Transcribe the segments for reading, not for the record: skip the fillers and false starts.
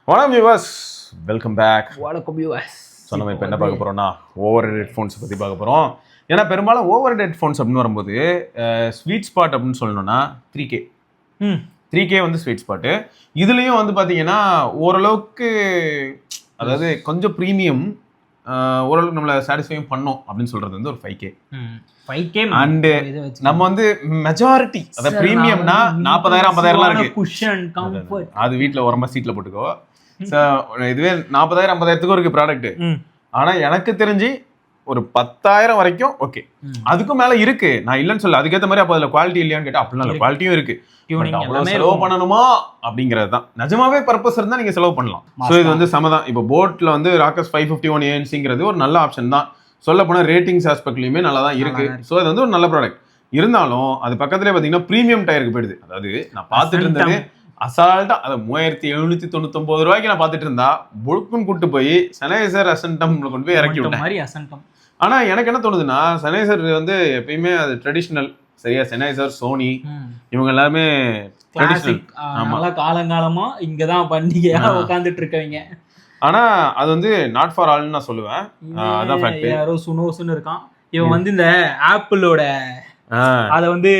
வணக்கம் viewers, welcome back. வணக்கம் viewers. So நம்ம இப்போ என்ன பார்க்க போகிறோம்னா ஓவர் ஹெட் ஃபோன்ஸ் பற்றி பார்க்க போகிறோம். ஏன்னா பெரும்பாலும் ஓவர் ஹெட் ஃபோன்ஸ் அப்படின்னு வரும்போது ஸ்வீட் ஸ்பாட் அப்படின்னு சொல்லணும்னா 3K வந்து ஸ்வீட் ஸ்பாட்டு. இதுலேயும் வந்து பார்த்தீங்கன்னா ஓரளவுக்கு, அதாவது கொஞ்சம் ப்ரீமியம், ஓரளவுக்கு நம்மளை சாட்டிஸ்ஃபையும் பண்ணோம் அப்படின்னு சொல்கிறது வந்து ஒரு 5K. அண்டு நம்ம வந்து மெஜாரிட்டி, அதாவது ப்ரீமியம்னா 40,000-50,000 இருக்கு. அது வீட்டில் உரமா சீட்டில் போட்டுக்கோ. இதுவே 40,000-50,000 இருக்கு ப்ராடக்ட். ஆனா எனக்கு தெரிஞ்சு ஒரு 10,000 வரைக்கும் ஓகே. அதுக்கும் மேல இருக்கு, நான் இல்லைன்னு சொல்ல. அதுக்கேற்ற மாதிரி அப்போ அதுல குவாலிட்டி இல்லையான்னு கேட்டா அப்படிலாம் இல்லை, குவாலிட்டியும் இருக்கு. செலவு பண்ணணுமா அப்படிங்கிறது தான். நிஜமாவே பர்பஸ் இருந்தா நீங்க செலவு பண்ணலாம். ஸோ இது வந்து சமதான். இப்போ போட்ல வந்து ராக்கஸ் 551 ANC ஒரு நல்ல ஆப்ஷன் தான். சொல்ல போனா ரேட்டிங்ஸ் ஆஸ்பெக்ட்லயுமே நல்லா தான் இருக்கு. ஸோ அது வந்து ஒரு நல்ல ப்ராடக்ட். இருந்தாலும் அது பக்கத்துலேயே பார்த்தீங்கன்னா ப்ரீமியம் டயருக்கு போயிடுது. அதாவது நான் பார்த்துட்டு இருந்தது அசால்ட்டா, அதை 3,799 ரூபாய்க்கு நான் பார்த்துட்டு இருந்தா புழுக்குன்னு கூட்டு போய் சனைசர் அசன்டம்ல கொண்டு போய் இறக்கி விட்டேன். ஆனா எனக்கு என்ன தோணுதுன்னா, சனைசர் வந்து எப்பயுமே அது ட்ரெடிஷ்னல். சரியா, சனைசர், சோனி இவங்க எல்லாருமே காலங்காலமா இங்கதான் பண்டிகையா உட்காந்துட்டு இருக்கவங்க. ஆனா அது வந்து நாட் ஃபார் ஆல்னு நான் சொல்லுவேன். அதான் ஃபேக்ட். யாரோ சுனோஸ்னு இருக்கான் இவன் வந்து இந்த ஆப்பிளோட அத வந்து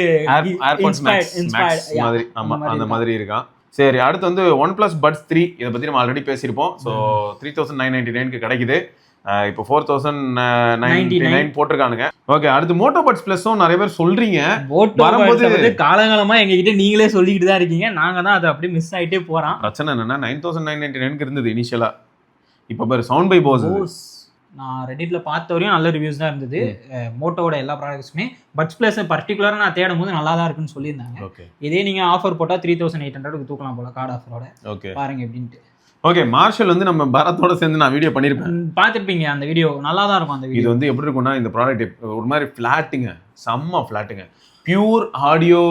ஏர்பாட்ஸ் மேக்ஸ் மாதிரி, ஆமா அந்த மாதிரி இருக்கான். சரி, அடுத்து வந்து OnePlus Buds 3. இதை பத்தி நம்ம ஆல்ரெடி பேசியிருப்போம். ஸோ 3,999 கிடைக்குது. இப்போ 4,099 போட்டிருக்கானுங்க. ஓகே, அடுத்து மோட்டோ பட்ஸ் பிளஸும் நிறைய பேர் சொல்றீங்க. வரும்போது காலங்காலமா எங்ககிட்ட நீங்களே சொல்லிக்கிட்டு தான் இருக்கீங்க. நாங்க தான் அதை அப்படியே மிஸ் ஆயிட்டே போறோம். பிரச்சனை என்னன்னா 9,999 இருந்தது இனிஷியலா. இப்போ பாரு சவுண்ட் பை போஸ். நான் ரெடிட்ல பார்த்த வரையும் நல்ல ரிவ்யூஸ் தான் இருந்தது மோட்டோவோட எல்லா ப்ராடக்ட்ஸுமே. பட்ஸ் பிளஸ் பர்டிகுலராக நான் தேடும் போது நல்லா தான் இருக்குன்னு சொல்லியிருந்தாங்க. இதே நீங்க ஆஃபர் போட்டால் 3,800 தூக்கலாம் போல கார்டு ஆஃபரோட. ஓகே, பாருங்க எப்படின்ட்டு. ஓகே, மார்ஷல் வந்து நம்ம பரத்தோட சேர்ந்து நான் வீடியோ பண்ணியிருப்பேன், பார்த்துருப்பீங்க. அந்த வீடியோ நல்லா தான் இருக்கும். அந்த வீடியோ இது வந்து எப்படி இருக்கும்னா, இந்த ப்ராடக்ட் ஒரு மாதிரி ஃப்ளாட்டுங்க, செம்ம ஃப்ளாட்டுங்க, பியூர் ஆடியோ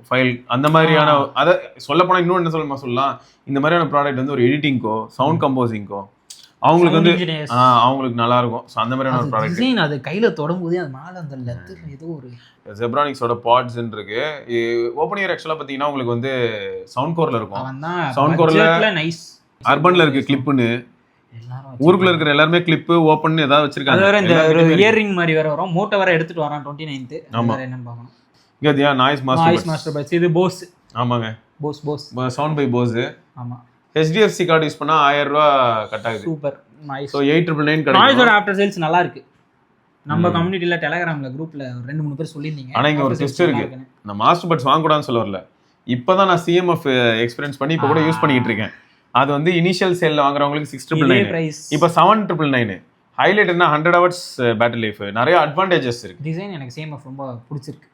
ஃபைல் அந்த மாதிரியான. அதை சொல்ல போனால் இன்னும் என்ன சொல்லலாம், இந்த மாதிரியான ப்ராடக்ட் வந்து ஒரு எடிட்டிங்கோ சவுண்ட் கம்போசிங்கோ அவங்களுக்கு வந்து அவங்களுக்கு நல்லா இருக்கும். ஸோ அந்த மாதிரியான ஒரு ப்ராடக்ட். அது கையில தொடங்கும்போதே அது மேலே அந்த லெதர் ஏதோ ஒரு ஜெப்ரானிக்ஸோட பாட்ஸ் இருக்கு. ஓப்பன் இயர் ஆக்சுவலாக பார்த்தீங்கன்னா உங்களுக்கு வந்து சவுண்ட் கோர்ல இருக்கும். Sound கோர்ல nice. அர்பன்ல இருக்கு கிளிப்புன்னு, ஊருக்குள்ள இருக்கிற எல்லாருமே கிளிப்பு ஓப்பன் ஏதாவது வச்சிருக்காங்க. வேற இந்த ஒரு இயரிங் மாதிரி வேற வரும். மோட்டோ வேற எடுத்துட்டு வரான் 29th. ஆமா, என்னன்னு பார்க்கணும். இங்க நாய்ஸ் மாஸ்டர் பட்ஸ். இது போஸ். ஆமாங்க, போஸ் சவுண்ட் பை போஸ். ஆமா, HDFC கார்டு யூஸ் பண்ணா 1000 ரூபாய் கட் ஆகுது. Super nice. சோ 899 கிடைக்கும். நாய்ஸோட ஆஃப்டர் சேல்ஸ் நல்லா இருக்கு. நம்ம கம்யூனிட்டில டெலிகிராம்ல குரூப்ல 2-3 பேர் சொல்லிருந்தீங்க. ஆனா இங்க ஒரு ட்விஸ்ட் இருக்கு. நான் மாஸ்டர் பட்ஸ் வாங்க கூடாதுன்னு சொல்ல வரல. இப்பதான் நான் CMF எக்ஸ்பீரியன்ஸ் பண்ணி இப்ப கூட யூஸ் பண்ணிட்டு இருக்கேன். அது வந்து இனிஷியல் சேல்ல வாங்குறவங்களுக்கு 6,999. இப்ப 7,999. ஹைலைட் என்ன, 100 hours பேட்டரி லைஃப், நிறைய அட்வான்டேஜஸ் இருக்கு. டிசைன் எனக்கு CMF ரொம்ப பிடிச்சிருக்கு.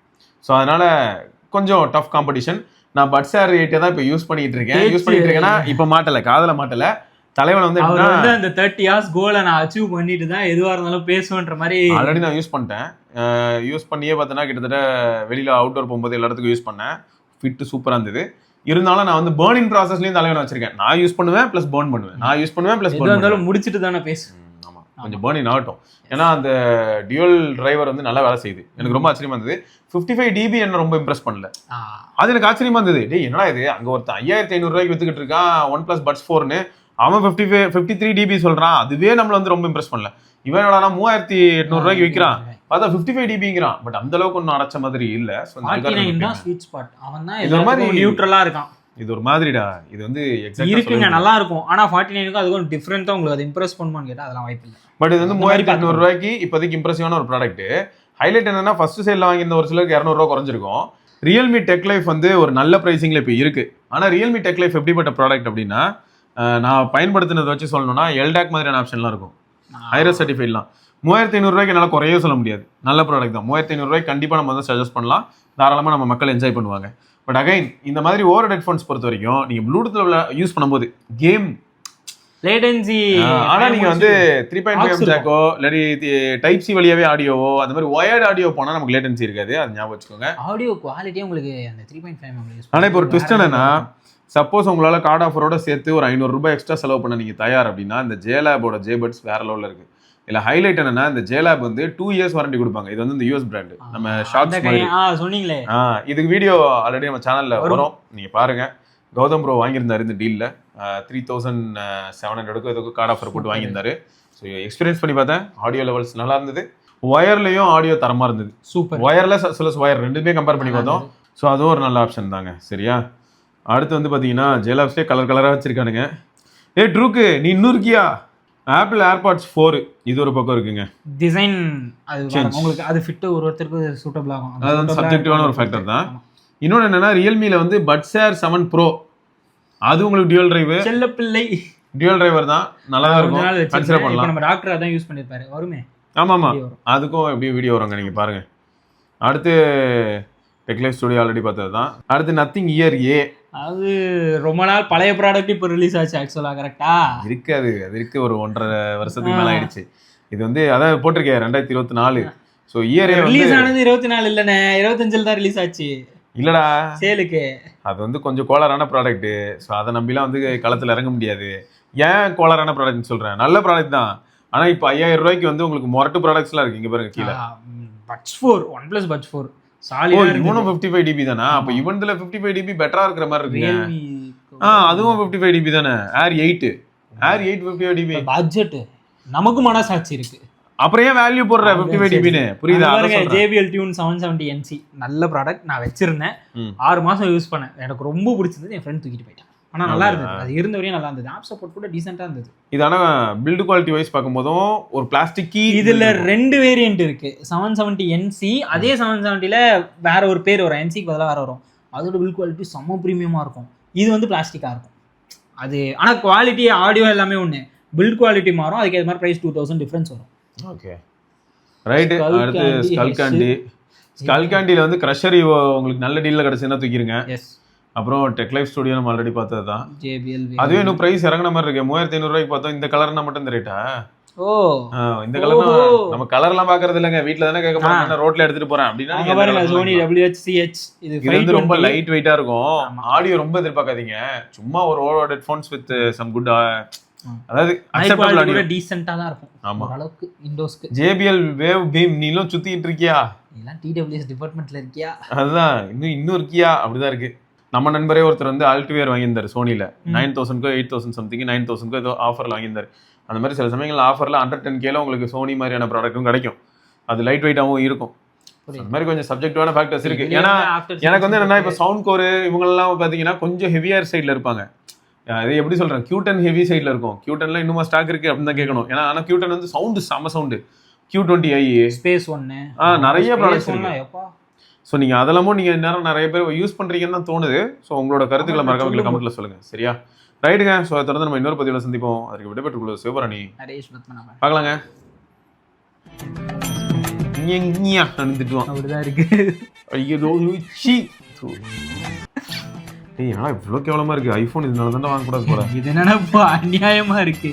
ஸோ அதனால கொஞ்சம் டஃப் காம்படிஷன். நான் பட்ஸ் Air 8 தான் இப்போ யூஸ் பண்ணிட்டு இருக்கேன்னா இப்போ மாட்டல, காதல மாட்டல. தலைவன் வந்து அந்த 30 hours கோலை நான் அச்சீவ் பண்ணிட்டு தான் எதுவாக இருந்தாலும் பேசுவேன்ற மாதிரி ஆல்ரெடி நான் யூஸ் பண்ணிட்டேன். யூஸ் பண்ணியே பார்த்தோன்னா கிட்டத்தட்ட வெளியில் அவுட்டோர் போகும்போது எல்லா இடத்துக்கும் யூஸ் பண்ணேன். ஃபிட்டு சூப்பராக இருந்தது. இருந்தாலும் நான் வந்து பேர்னிங் ப்ராசஸ்லையும் தலைவன் வச்சிருக்கேன். நான் யூஸ் பண்ணுவேன் ப்ளஸ் பேர்ன் பண்ணுவேன், நான் யூஸ் பண்ணுவேன் ப்ளஸ் பேர்ன் பண்ணுவேன். முடிச்சுட்டு தானே பேசுவேன். ஆமாம், கொஞ்சம் பேர்னிங் ஆகட்டும். ஏன்னா அந்த டியூவல் டிரைவர் வந்து நல்லா வேலை செய்யுது. எனக்கு ரொம்ப ஆச்சரியமா இருந்தது. 55 dB என்ன ரொம்ப இம்ப்ரெஸ் பண்ணல. அது எனக்கு ஆச்சரியமா இருந்தது. டேய் என்னடா இது, அங்க ஒருத்தன் 5,500 ரூபாய்க்கு வித்துக்கிட்டு இருக்கான் OnePlus Buds 4ன்னு, அவன் 53 dB சொல்றான். அதுவே நம்மள வந்து ரொம்ப இம்ப்ரெஸ் பண்ணல. இவன் என்னடா 3,800 ரூபாய்க்கு விற்கிறான், பார்த்தா 55 dBங்கிறான். பட் அந்த அளவுக்கு ஒன்றும் அடைச்ச மாதிரி இல்ல. இது ஒரு மாதிரி நியூட்ரலா இருக்கான். இது ஒரு மாதிரிடா, இது வந்து இருக்குங்க, நல்லா இருக்கும். ஆனா 49க்கு அதுக்கும் டிஃபரெண்டா உங்களுக்கு அது இம்ப்ரெஸ் பண்ணுமான்னு கேட்டா அதெல்லாம் வாய்ப்பு இல்லை. பட் இது வந்து 3,800 ரூபாய்க்கு இப்போதைக்கு இம்ப்ரெசிவான ஒரு ப்ராடக்ட். ஹைலைட் என்னன்னா, ஃபர்ஸ்ட் சேல்ல வாங்கியிருந்த ஒரு சிலருக்கு 200 ரூபா குறைஞ்சிருக்கும். ரியல்மி டெக் லைஃப் வந்து ஒரு நல்ல பிரைசிங்ல இப்போ இருக்கு. ஆனா ரியல்மி டெக் லைஃப் எப்படிப்பட்ட ப்ராடக்ட் அப்படின்னா, நான் பயன்படுத்தினதை வச்சு சொல்லணும்னா எல்டாக் மாதிரியான ஆப்ஷன்லாம் இருக்கும். ஹைரஸ் சர்டிஃபைட்லாம் 3,500 ரூபாய்க்கு என்னால் குறையவே சொல்ல முடியாது. நல்ல ப்ராடக்ட் தான். 3,500 ரூபாய்க்கு கண்டிப்பாக நம்ம வந்து சஜஸ்ட் பண்ணலாம். தாராளமாக நம்ம மக்கள் என்ஜாய் பண்ணுவாங்க. பட் அகைன் இந்த மாதிரி ஓவர் ஹெட்ஃபோன்ஸ் பொறுத்த வரைக்கும் நீங்க ப்ளூடூத்ல யூஸ் பண்ணும்போது கேம் லேட்டன்சி, ஆனா நீங்க வந்து 3.5 ஜாக்கோ இல்லாட்டி டைப் சி வழியாவே ஆடியோவோ அந்த மாதிரி ஒயர்ட் ஆடியோ போனா நமக்கு லேட்டன்சி இருக்காது. அது ஞாபகம் வச்சுக்கோங்க. ஆடியோ குவாலிட்டியே உங்களுக்கு அந்த 3.5 ஆனா இப்போ ஒரு ட்விஸ்ட் என்னன்னா, சப்போஸ் உங்களால கார்டு ஆஃபரோட சேர்த்து ஒரு 500 ரூபாய் எக்ஸ்ட்ரா செலவு பண்ண நீங்க தயார் அப்படின்னா, இந்த ஜேலாபோட ஜேபட்ஸ் வேற லெவல்ல இருக்கு. இல்ல ஹைலைட் என்னன்னா, இந்த ஜேலாப் வந்து 2 years வாரண்டி கொடுப்பாங்க. இது வந்து இந்த US பிராண்ட், நம்ம ஷாக்ஸ் மாதிரி சொன்னீங்களே. இதுக்கு வீடியோ ஆல்ரெடி நம்ம சேனல்ல வரும், நீங்க பாருங்க. கௌதம் ப்ரோ வாங்கியிருந்தாரு இந்த டீல்ல. 3700 ஏதோ கார்டு ஆஃபர் போட்டு வாங்கியிருந்தாரு. ஸோ எக்ஸ்பீரியன்ஸ் பண்ணி பார்த்தேன், ஆடியோ லெவல்ஸ் நல்லா இருந்தது, ஒயர்லையும் ஆடியோ தரமாக இருந்தது. Super. Wireless as well as wire ரெண்டுமே கம்பேர் பண்ணி பார்த்தோம். ஸோ அதுவும் ஒரு நல்ல ஆப்ஷன் தாங்க. சரியா, அடுத்து வந்து பார்த்தீங்கன்னா ஜெயலாப்ஸ்லேயே கலர் கலராக வச்சிருக்கானுங்க. ட்ரூக்கு நீ இன்னும் இருக்கியா? ஆப்பிள் ஏர்பாட்ஸ் 4 இது ஒரு பக்கம் இருக்குங்க. டிசைன் அது உங்களுக்கு அது ஃபிட் ஒருத்தருக்கு சூட்டபிள் ஆகும். அது வந்து சப்ஜெக்டிவான ஒரு ஃபேக்டர் தான். இன்னொன்று என்னன்னா ரியல்மியில் வந்து பட்ஸ் ஏர் 7 ப்ரோ அது உங்களுக்கு டியூவல் டிரைவ், செல்ல பிள்ளை டியூவல் டிரைவர் தான், நல்லா தான் இருக்கும், கன்சிடர் பண்ணலாம். நம்ம டாக்டர் அதான் யூஸ் பண்ணிருப்பாரு வருமே. ஆமாம் அதுக்கும் எப்படி வீடியோ வருங்க நீங்கள் பாருங்க. அடுத்து டெக்லைஃப் ஸ்டுடியோ ஆல்ரெடி பார்த்தது தான். அடுத்து நத்திங் இயர் ஏ, அது ரொம்ப நாள் பழைய ப்ராடக்ட் இப்போ ரிலீஸ் ஆச்சு ஆக்சுவலாக. கரெக்டா இருக்காது, அது இருக்கு ஒரு 1.5 வருஷத்துக்கு மேலே ஆயிடுச்சு. இது வந்து அதான் போட்டிருக்கேன் 2024. ஸோ இயர் ஏ ரிலீஸ் ஆனது 24 இல்லைண்ணே, 25 தான் ரிலீஸ் ஆச்சு. இல்லடா சேலுக்கு அது வந்து கொஞ்சம் கோளாறான ப்ராடக்ட். ஸோ அதை நம்பிலாம் வந்து களத்தில் இறங்க முடியாது. ஏன் கோளாறான ப்ராடக்ட்னு சொல்கிறேன், நல்ல ப்ராடக்ட் தான். ஆனால் இப்போ 5000 ரூபாய்க்கு வந்து உங்களுக்கு மொரட்டு ப்ராடக்ட்ஸ்லாம் இருக்கு. இங்கே பாருங்க கீழே பட்ஸ் 4 OnePlus Buds 4 சாலிடா இவனும் 55 dB தானே. அப்போ இவன்ல 55 dB பெட்டரா இருக்கிற மாதிரி இருக்குங்க. அதுவும் 55 dB தானே. ஏர் 8 55 dB பட்ஜெட் நமக்கு மனசாட்சி இருக்கு. அப்புறம் ஏன் வேல்யூ போடுற 55 dBன்னு புரியுதா? JBL Tune 770 NC நல்ல ப்ராடக்ட், நான் வச்சிருந்தேன் 6 மாசம் யூஸ் பண்ணேன், எனக்கு ரொம்ப பிடிச்சிருந்தது. என் ஃப்ரெண்ட் தூக்கிட்டு போயிட்டான். ஆனா நல்லா இருந்தது, அது இருந்த வரையும் நல்லா இருந்தது. ஆப் சப்போர்ட் கூட டீசென்ட்டா இருந்தது. இது ஆனா பில்ட் குவாலிட்டி வைஸ் பார்க்கும்போதும் ஒரு பிளாஸ்டிக் இதுல 2 வேரியன்ட் இருக்கு. 770 NC அதே 770ல வேற ஒரு பேர் வரும், NCக்கு பதிலாக வேற வரும். அதோட பில்ட் குவாலிட்டி செம்ம பிரீமியமா இருக்கும். இது வந்து பிளாஸ்டிக்கா இருக்கும். அது ஆனா குவாலிட்டி ஆடியோ எல்லாமே ஒண்ணு, பில்ட் குவாலிட்டி மாறும். அதுக்கு ஏற்ற மாதிரி பிரைஸ் 2000 டிஃபரன்ஸ் வரும். Okay right. அடுத்து ஸ்கல் கேண்டில வந்து கிரஷர் உங்களுக்கு நல்ல டீல்ல கிடைச்சுன்னா தூக்கிருங்க. எஸ். அப்புறம் டெக்லைஃப் ஸ்டுடியோ நம்ம ஆல்ரெடி பார்த்தது தான். JBL அதுவே இன்னும் பிரைஸ் இறங்கின மாதிரி இருக்கு. 3500 ரூபாய்க்கு பார்த்தோம். இந்த கலர்னா மட்டும் இந்த ரேட்டா? இந்த கலர் நம்ம கலர்லாம் பாக்குறது இல்லங்க, வீட்ல தானே கேட்க போறேன், ரோட்ல எடுத்துட்டு போறேன் அப்படின்னா பாருங்க Sony WH-CH இது வந்து ரொம்ப லைட் வெயிட்டா இருக்கும். ஆடியோ ரொம்ப எதிர்பார்க்காதீங்க, சும்மா ஒரு over headphones with some good, அதாவது அக்செப்டபிள் ஆடியோ டீசென்ட்டா தான் இருக்கும். ஆமா அளவுக்கு விண்டோஸ்க்கு. JBL வேவ் பீம் நீலும் சுத்திட்டு இருக்கியா? எல்லாம் TWS டிபார்ட்மென்ட்ல இருக்கியா? அதுதான் இன்னும் இருக்கியா? அப்படிதான் இருக்கு. நம்ம நண்பரே ஒருத்தர் வந்து ஆல்டிவேர் வாங்கியிருந்தாரு சோனியில் 9000 8000 சம்திங் 9000 ஏதோ ஆஃபரில் வாங்கியிருந்தாரு. அந்த மாதிரி சில சமயங்கள் ஆஃபரில் 110K உங்களுக்கு சோனி மாதிரியான ப்ராடக்ட்டும் கிடைக்கும். அது லைட் வெயிட்டாகவும் இருக்கும். அந்த மாதிரி கொஞ்சம் சப்ஜெக்டிவான ஃபேக்டர்ஸ் இருக்கு. ஏன்னா எனக்கு வந்து என்னன்னா இப்போ சவுண்ட் கோர் இவங்கெல்லாம் பார்த்தீங்கன்னா கொஞ்சம் ஹெவியர் சைடில் இருப்பாங்க. இது எப்படி சொல்கிறேன், Q10 ஹெவி சைடில் இருக்கும். Q10ல இன்னுமா ஸ்டாக் இருக்குது அப்படின்னு தான் கேட்கணும். ஏன்னா ஆனால் Q10 வந்து சவுண்டு செம்ம சவுண்டு. Q20i ஸ்பேஸ் 1 நிறைய ப்ராடக்ட்ஸ் இருக்கு. ஸோ நீங்கள் அதெல்லாமும் நீங்கள் நேரம் நிறைய பேர் யூஸ் பண்ணுறீங்கன்னு தான் தோணுது. ஸோ உங்களோட கருத்துக்களை மறக்காம கமெண்ட்ல சொல்லுங்கள். சரியா, ரைட்டுங்க. ஸோ அதை தொடர்ந்து நம்ம இன்னொரு பதிவில் சந்திப்போம். அதுக்கு விடைபெற்றுக்கொள்ள சிவபரணி பார்க்கலாங்க. அப்படிதான் இருக்கு. ஐயோ ஏன்னா இவ்வளோ கேவலமா இருக்கு ஐஃபோன். இதனால தானே வாங்கக்கூடாது போல. இது என்னன்னா அநியாயமா இருக்கு.